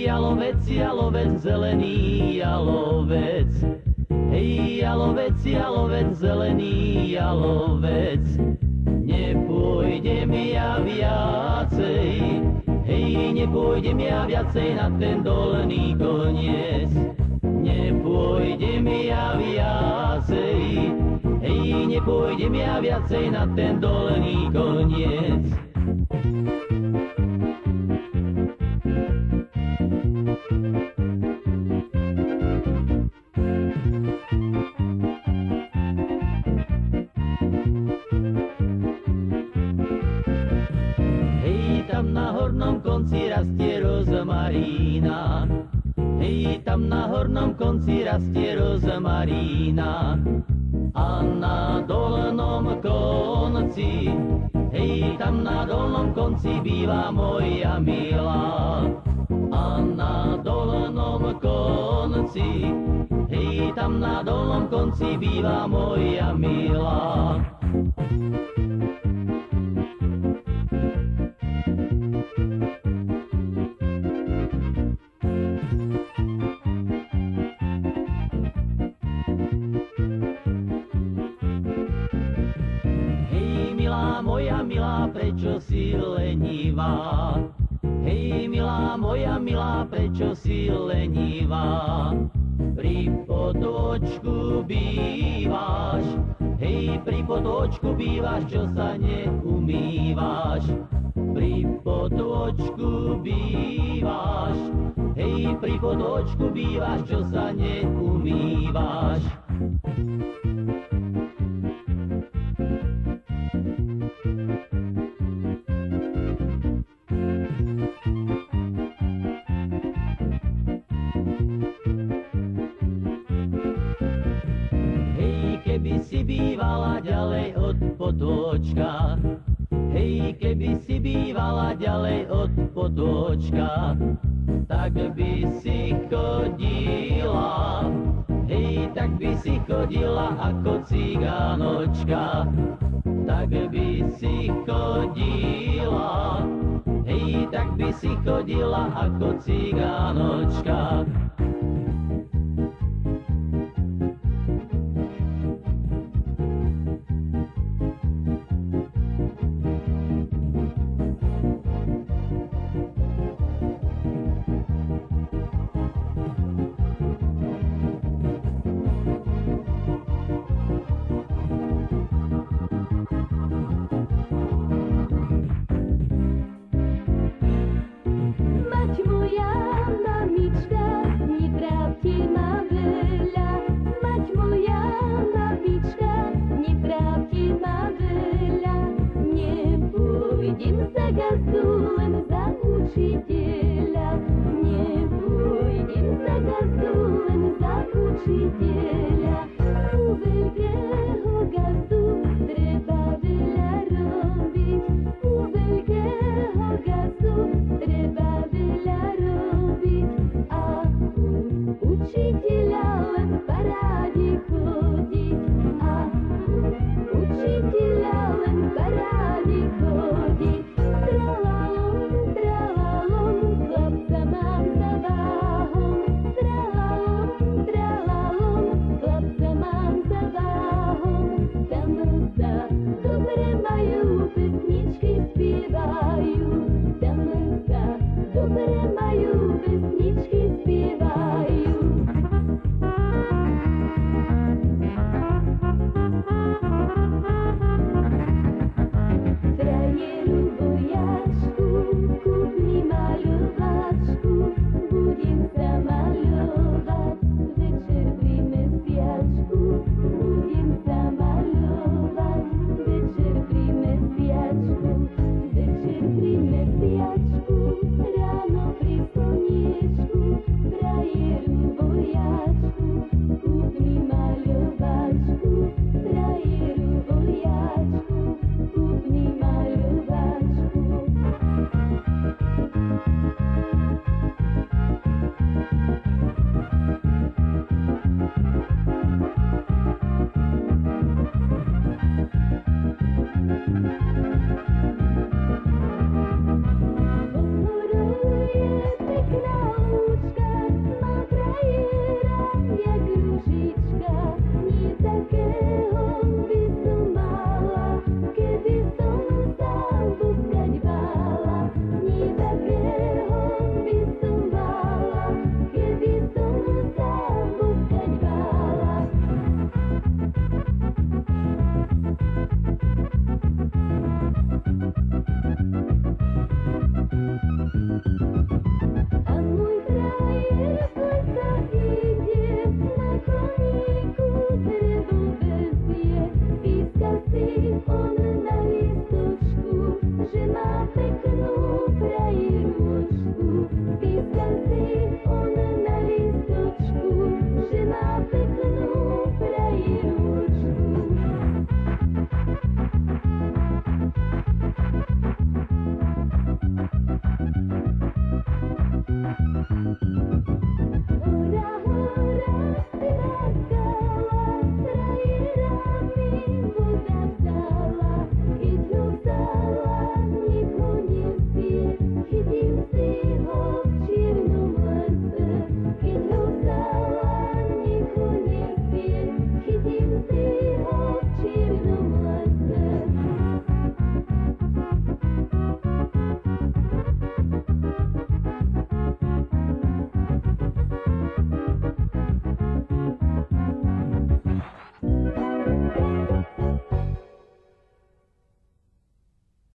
Jalovec, jalovec, zelený jalovec. Hej, jalovec, jalovec, zelený jalovec. Nepôjdem ja viacej, hej, nepôjdem ja viacej na ten dolný koniec. Nepôjdem ja viacej, hej, nepôjdem ja viacej na ten dolný koniec. Tam na hornom konci rastie rozmarína. Hej, tam na hornom konci rastie rozmarína. A na dolnom konci, hej, tam na dolnom konci býva moja milá. A na dolnom konci, hej, tam na dolnom konci býva moja milá. Moja milá, prečo si lenivá? Hej, milá, moja milá, prečo si lenivá? Pri potôčku bývaš, hej, pri potôčku bývaš, čo sa neumývaš. Pri potôčku bývaš, hej, pri potôčku bývaš, čo sa neumývaš. Keby si bývala ďalej od potôčka, hej, keby si bývala ďalej od potôčka, tak by si chodila, hej, tak by si chodila ako cigánočka. Tak by si chodila, hej, tak by si chodila ako cigánočka. Учителя